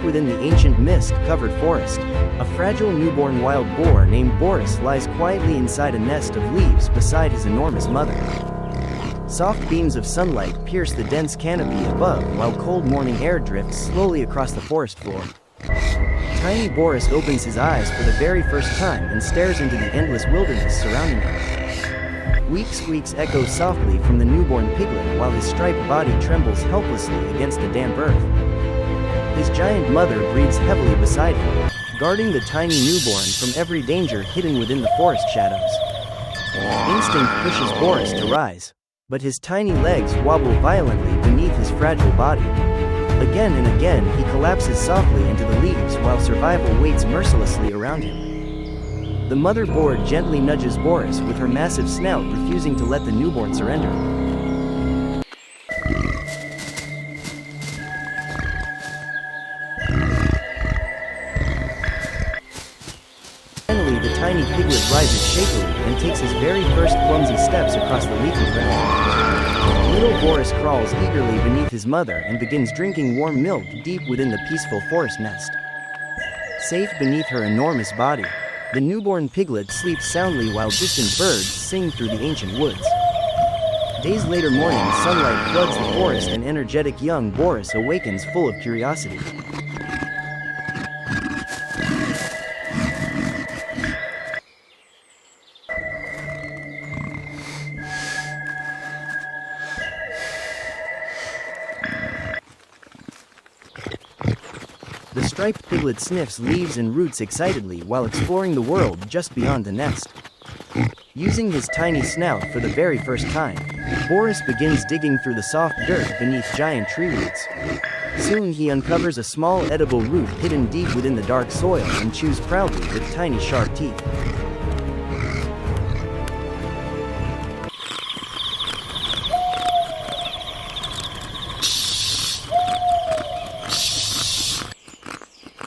deep within the ancient mist-covered forest, a fragile newborn wild boar named Boris lies quietly inside a nest of leaves beside his enormous mother. Soft beams of sunlight pierce the dense canopy above while cold morning air drifts slowly across the forest floor. Tiny Boris opens his eyes for the very first time and stares into the endless wilderness surrounding him. Weak squeaks echo softly from the newborn piglet while his striped body trembles helplessly against the damp earth. His giant mother breathes heavily beside him, guarding the tiny newborn from every danger hidden within the forest shadows. Instinct pushes Boris to rise, but his tiny legs wobble violently beneath his fragile body. Again and again he collapses softly into the leaves while survival waits mercilessly around him. The mother boar gently nudges Boris with her massive snout, refusing to let the newborn surrender. Finally, the tiny piglet rises shakily and takes his very first clumsy steps across the leafy ground. Little Boris crawls eagerly beneath his mother and begins drinking warm milk deep within the peaceful forest nest. Safe beneath her enormous body, the newborn piglet sleeps soundly while distant birds sing through the ancient woods. Days later morning, sunlight floods the forest and energetic young Boris awakens full of curiosity. The striped piglet sniffs leaves and roots excitedly while exploring the world just beyond the nest. Using his tiny snout for the very first time, Boris begins digging through the soft dirt beneath giant tree roots. Soon he uncovers a small edible root hidden deep within the dark soil and chews proudly with tiny sharp teeth.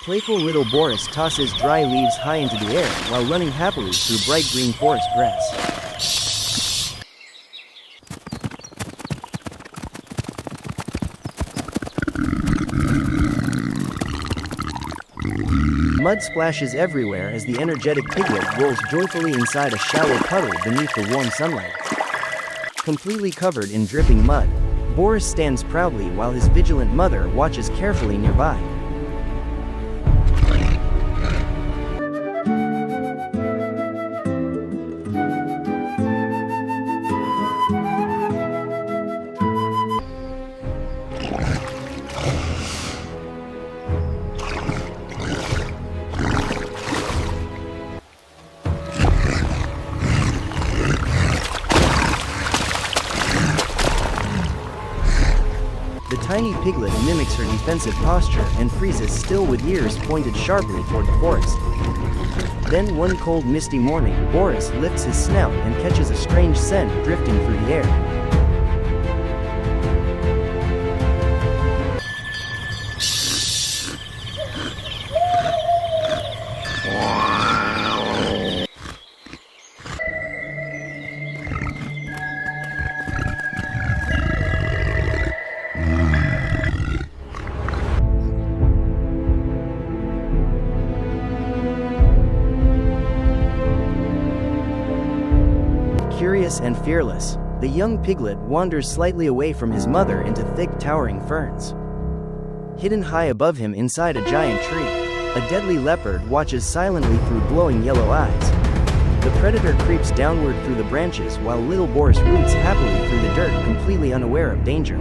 Playful little Boris tosses dry leaves high into the air while running happily through bright green forest grass. Mud splashes everywhere as the energetic piglet rolls joyfully inside a shallow puddle beneath the warm sunlight. Completely covered in dripping mud, Boris stands proudly while his vigilant mother watches carefully nearby. The tiny piglet mimics her defensive posture and freezes still with ears pointed sharply toward the forest. Then one cold misty morning, Boris lifts his snout and catches a strange scent drifting through the air. Curious and fearless, the young piglet wanders slightly away from his mother into thick towering ferns. Hidden high above him inside a giant tree, a deadly leopard watches silently through glowing yellow eyes. The predator creeps downward through the branches while little Boris roots happily through the dirt, completely unaware of danger.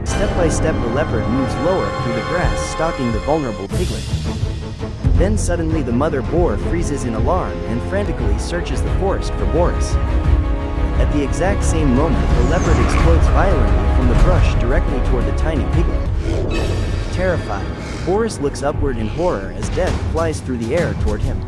Step by step, the leopard moves lower through the grass, stalking the vulnerable piglet. Then suddenly the mother boar freezes in alarm and frantically searches the forest for Boris. At the exact same moment, the leopard explodes violently from the brush directly toward the tiny piglet. Terrified, Boris looks upward in horror as death flies through the air toward him.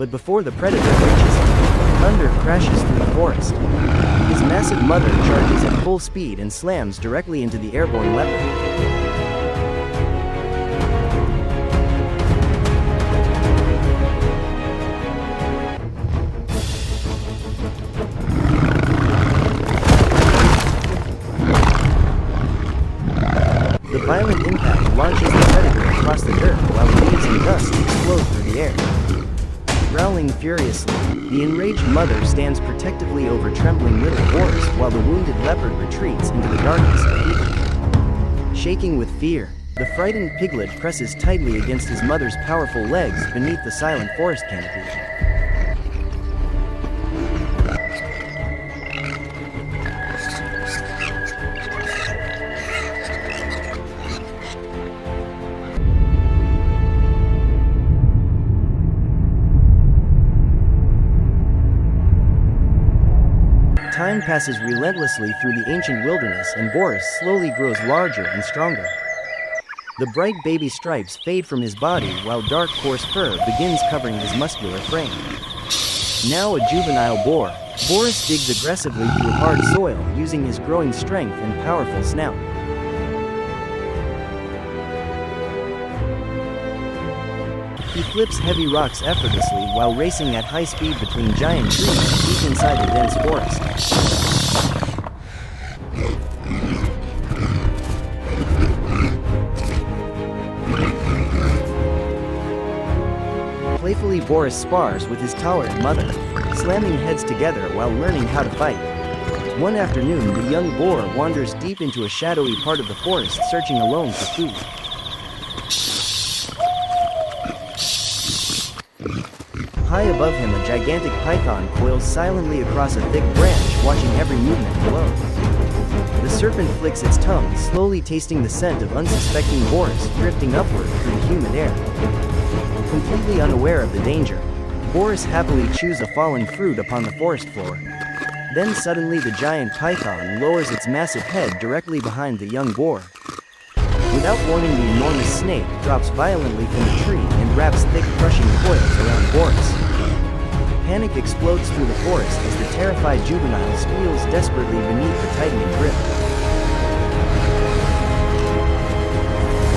but before the predator reaches him, thunder crashes through the forest. His massive mother charges at full speed and slams directly into the airborne leopard. The violent impact launches the predator across the dirt while leaves and dust explode through the air. Growling furiously, the enraged mother stands protectively over trembling little boars while the wounded leopard retreats into the darkness of evening. Shaking with fear, the frightened piglet presses tightly against his mother's powerful legs beneath the silent forest canopy. Time passes relentlessly through the ancient wilderness and Boris slowly grows larger and stronger. The bright baby stripes fade from his body while dark coarse fur begins covering his muscular frame. Now a juvenile boar, Boris digs aggressively through hard soil using his growing strength and powerful snout. He flips heavy rocks effortlessly while racing at high speed between giant trees deep inside the dense forest. Playfully, Boris spars with his tolerant mother, slamming heads together while learning how to fight. One afternoon, the young boar wanders deep into a shadowy part of the forest searching alone for food. High above him, a gigantic python coils silently across a thick branch, watching every movement below. The serpent flicks its tongue, slowly tasting the scent of unsuspecting Boris drifting upward through the humid air. Completely unaware of the danger, Boris happily chews a fallen fruit upon the forest floor. Then suddenly the giant python lowers its massive head directly behind the young boar. Without warning, the enormous snake drops violently from the tree and wraps thick, crushing coils around Boris. Panic explodes through the forest as the terrified juvenile squeals desperately beneath the tightening grip.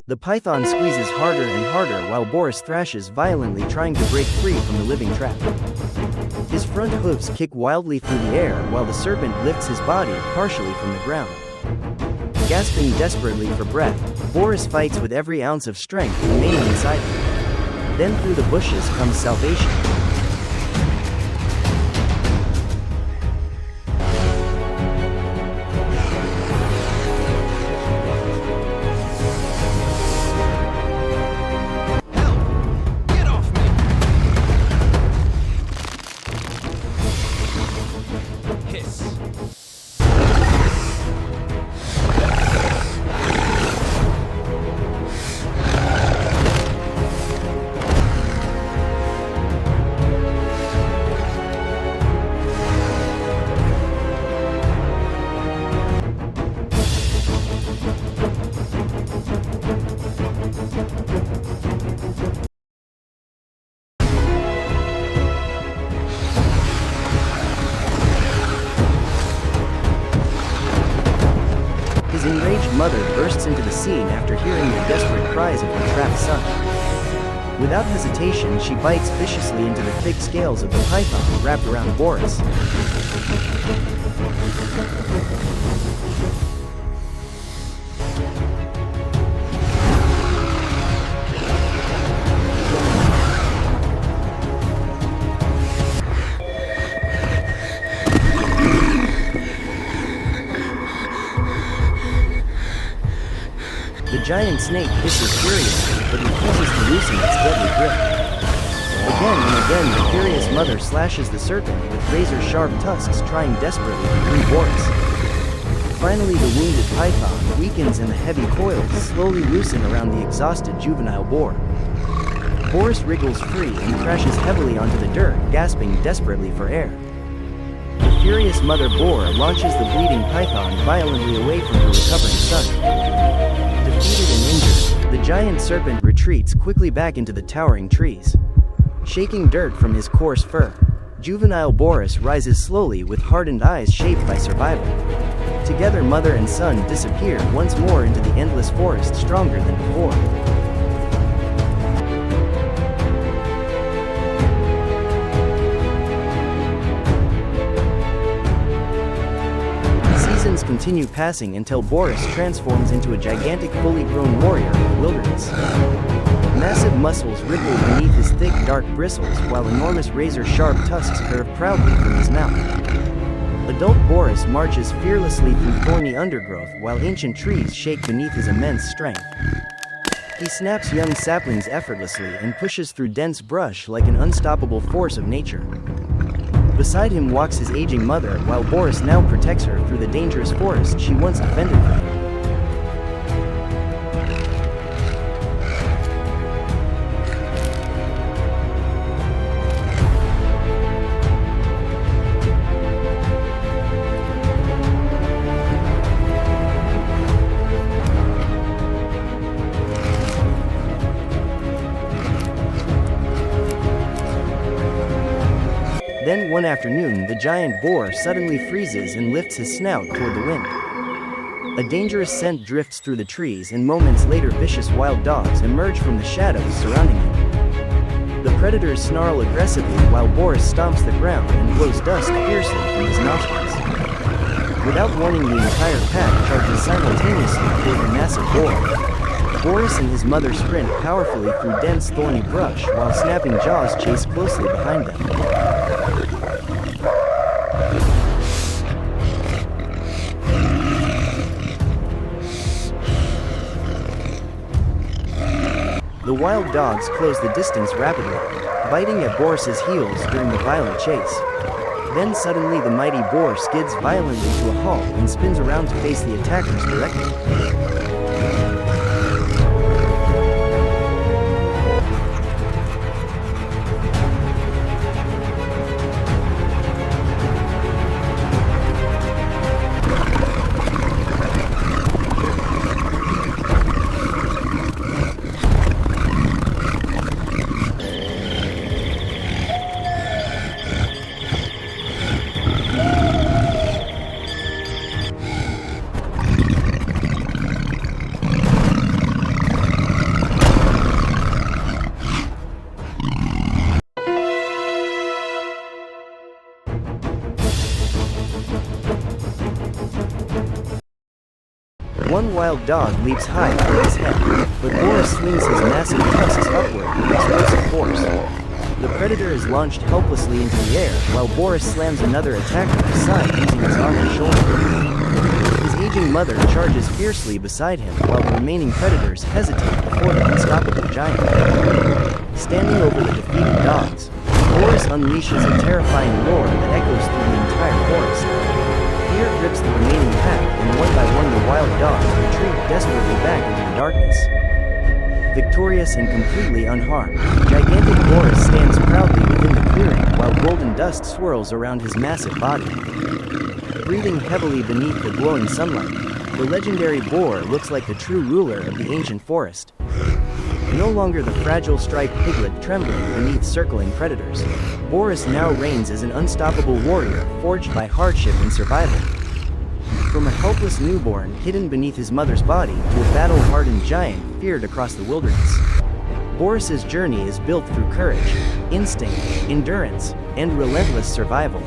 The python squeezes harder and harder while Boris thrashes violently, trying to break free from the living trap. His front hooves kick wildly through the air while the serpent lifts his body partially from the ground. Gasping desperately for breath, Boris fights with every ounce of strength remaining inside him. Then through the bushes comes salvation. His enraged mother bursts into the scene after hearing the desperate cries of her trapped son. Without hesitation, she bites viciously into the thick scales of the python wrapped around Boris. The giant snake hisses furiously, but refuses to loosen its deadly grip. Again and again, the furious mother slashes the serpent with razor-sharp tusks, trying desperately to free Boris. Finally, the wounded python weakens and the heavy coils slowly loosen around the exhausted juvenile boar. Boris wriggles free and crashes heavily onto the dirt, gasping desperately for air. The furious mother boar launches the bleeding python violently away from her recovering son. Defeated and injured, the giant serpent retreats quickly back into the towering trees. shaking dirt from his coarse fur. Juvenile Boris rises slowly with hardened eyes shaped by survival. Together mother and son disappear once more into the endless forest, stronger than before. Seasons continue passing until Boris transforms into a gigantic fully grown warrior of the wilderness. Massive muscles ripple beneath his thick dark bristles while enormous razor-sharp tusks curve proudly from his mouth. Adult Boris marches fearlessly through thorny undergrowth while ancient trees shake beneath his immense strength. He snaps young saplings effortlessly and pushes through dense brush like an unstoppable force of nature. Beside him walks his aging mother while Boris now protects her through the dangerous forest she once defended from him. Then one afternoon the giant boar suddenly freezes and lifts his snout toward the wind. A dangerous scent drifts through the trees and moments later vicious wild dogs emerge from the shadows surrounding him. The predators snarl aggressively while Boris stomps the ground and blows dust fiercely from his nostrils. Without warning, the entire pack charges simultaneously toward the massive boar. Boris and his mother sprint powerfully through dense thorny brush while snapping jaws chase closely behind them. The wild dogs close the distance rapidly, biting at Boris's heels during the violent chase. Then suddenly the mighty boar skids violently to a halt and spins around to face the attackers directly. One wild dog leaps high over his head, but Boris swings his massive tusks upward with explosive force. The predator is launched helplessly into the air, while Boris slams another attacker aside using his arm and shoulder. His aging mother charges fiercely beside him, while the remaining predators hesitate before the unstoppable giant. Standing over the defeated dogs, Boris unleashes a terrifying roar that echoes through the entire forest. Fear grips the remaining pack, and one by one the wild dogs retreat desperately back into the darkness. Victorious and completely unharmed, gigantic Boris stands proudly within the clearing while golden dust swirls around his massive body. Breathing heavily beneath the glowing sunlight, the legendary boar looks like the true ruler of the ancient forest. No longer the fragile striped piglet trembling beneath circling predators, Boris now reigns as an unstoppable warrior forged by hardship and survival. From a helpless newborn hidden beneath his mother's body to a battle-hardened giant feared across the wilderness, Boris's journey is built through courage, instinct, endurance, and relentless survival.